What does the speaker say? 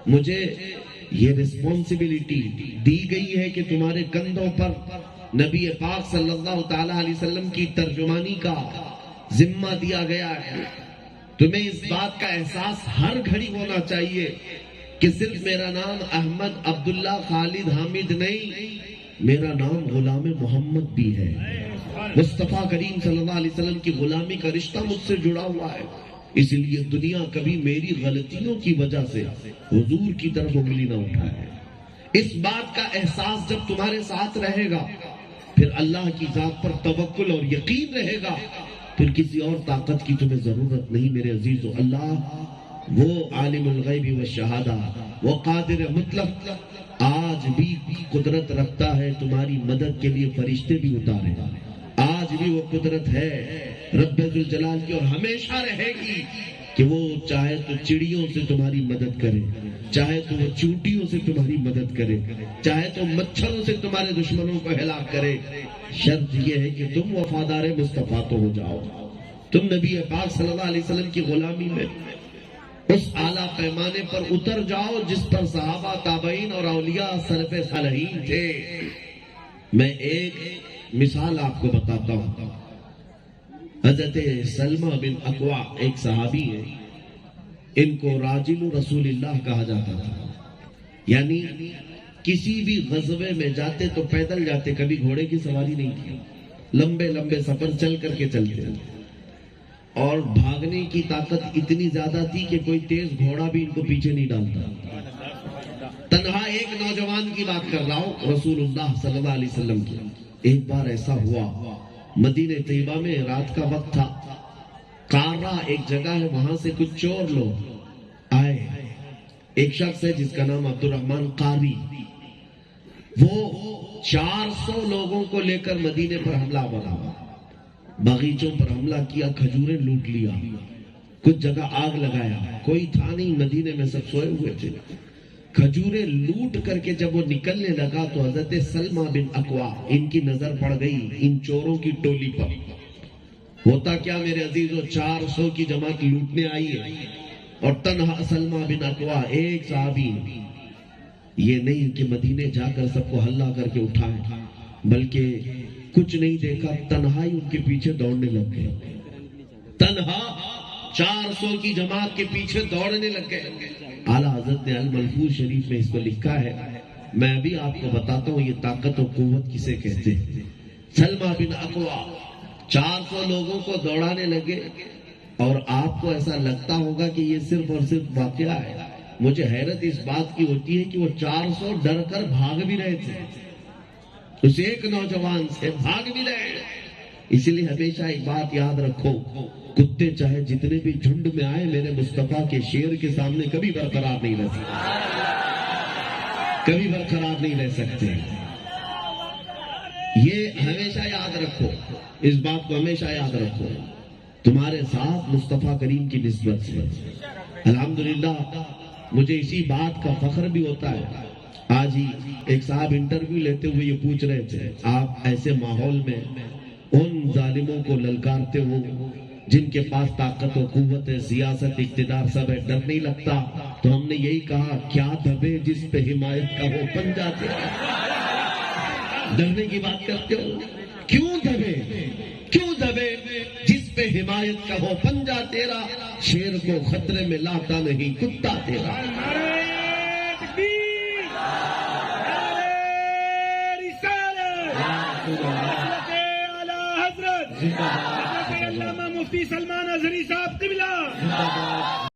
مجھے یہ رسپانسبلٹی دی گئی ہے کہ تمہارے کندھوں پر نبی پاک صلی اللہ تعالی علیہ وسلم کی ترجمانی کا ذمہ دیا گیا ہے. تمہیں اس بات کا احساس ہر گھڑی ہونا چاہیے کہ صرف میرا نام احمد عبداللہ خالد حامد نہیں، میرا نام غلام محمد بھی ہے. مصطفیٰ کریم صلی اللہ علیہ وسلم کی غلامی کا رشتہ مجھ سے جڑا ہوا ہے، اس لیے دنیا کبھی میری غلطیوں کی وجہ سے حضور کی طرف انگلی نہ اٹھائے. اس بات کا احساس جب تمہارے ساتھ رہے گا، پھر اللہ کی ذات پر توکل اور یقین رہے گا، پھر کسی اور طاقت کی تمہیں ضرورت نہیں میرے عزیزو. اللہ وہ عالم الغیب والشہادہ، وہ قادر مطلق آج بھی قدرت رکھتا ہے تمہاری مدد کے لیے فرشتے بھی اتارے. آج بھی وہ قدرت ہے رب ذوالجلال کی، اور ہمیشہ رہے گی کہ وہ چاہے تو چڑیوں سے تمہاری مدد کرے، چاہے تو وہ چونٹیوں سے تمہاری مدد کرے، چاہے تو مچھروں سے تمہارے دشمنوں کو ہلاک کرے. شرط یہ ہے کہ تم وفادار مصطفیٰ تو ہو جاؤ، تم نبی پاک صلی اللہ علیہ وسلم کی غلامی میں اس اعلیٰ پیمانے پر اتر جاؤ جس پر صحابہ، تابعین اور اولیاء سلف صالحین تھے. میں ایک مثال آپ کو بتاتا ہوں. حضرت سلمہ بن اکوع ایک صحابی ہے، ان کو راجل رسول اللہ کہا جاتا تھا. یعنی کسی بھی غزوے میں جاتے تو پیدل جاتے، کبھی گھوڑے کی سواری نہیں تھی. لمبے لمبے سفر چل کر کے چلتے، اور بھاگنے کی طاقت اتنی زیادہ تھی کہ کوئی تیز گھوڑا بھی ان کو پیچھے نہیں ڈالتا. تنہا ایک نوجوان کی بات کر رہا ہوں، رسول اللہ صلی اللہ علیہ وسلم کی. ایک بار ایسا ہوا، مدینہ طیبہ میں رات کا وقت تھا. قارہ ایک جگہ ہے، وہاں سے کچھ چور لوگ آئے. ایک شخص ہے جس کا نام عبد الرحمن قاری، وہ 400 لوگوں کو لے کر مدینے پر حملہ بنا. باغیچوں پر حملہ کیا، کھجوریں لوٹ لیا، کچھ جگہ آگ لگایا. کوئی تھا نہیں مدینے میں، سب سوئے ہوئے تھے. کھجوریں لوٹ کر کے جب وہ نکلنے لگا تو حضرت سلمہ بن اکوع ان کی نظر پڑ گئی ان چوروں کی ٹولی پر. ہوتا کیا میرے عزیزو، 400 کی جماعت لوٹنے آئی ہے اور تنہا سلمہ بن اکوع ایک صحابی. یہ نہیں کہ مدینے جا کر سب کو ہلہ کر کے اٹھائے، بلکہ کچھ نہیں دیکھا، تنہائی ان کے پیچھے دوڑنے لگ گئے. تنہا 400 کی جماعت کے پیچھے دوڑنے لگ گئے. اعلیٰ حضرت نے الملفوظ شریف میں اس کو لکھا ہے، میں بھی آپ کو بتاتا ہوں یہ طاقت و قوت کسے کہتے ہیں. سلمہ بن اکوع 400 لوگوں کو دوڑانے لگے، اور آپ کو ایسا لگتا ہوگا کہ یہ صرف اور صرف واقعہ ہے. مجھے حیرت اس بات کی ہوتی ہے کہ وہ 400 ڈر کر بھاگ بھی رہے تھے، اس ایک نوجوان سے بھاگ بھی رہے. اس لیے ہمیشہ ایک بات یاد رکھو، کتے چاہے جتنے بھی جھنڈ میں آئے، میرے مصطفیٰ کے شیر کے سامنے کبھی برقرار نہیں رہ سکتے، کبھی برقرار نہیں رہ سکتے. یہ ہمیشہ یاد رکھو، اس بات کو ہمیشہ یاد رکھو. تمہارے ساتھ مصطفیٰ کریم کی نسبت سے الحمدللہ مجھے اسی بات کا فخر بھی ہوتا ہے. آج ہی ایک صاحب انٹرویو لیتے ہوئے یہ پوچھ رہے تھے، آپ ایسے ماحول میں ان ظالموں کو للکارتے ہو جن کے پاس طاقت و قوت ہے، سیاست، اقتدار سب ہے، ڈر نہیں لگتا؟ تو ہم نے یہی کہا، کیا دبے جس پہ حمایت کا وہ بن جاتے. ڈرنے کی بات کرتے ہو، کیوں دبے، کیوں دبے جس پہ حمایت کا ہو پنجہ تیرا، شیر کو خطرے میں لاتا نہیں کتا تیرا. علامہ مفتی سلمان اظہری صاحب قبلہ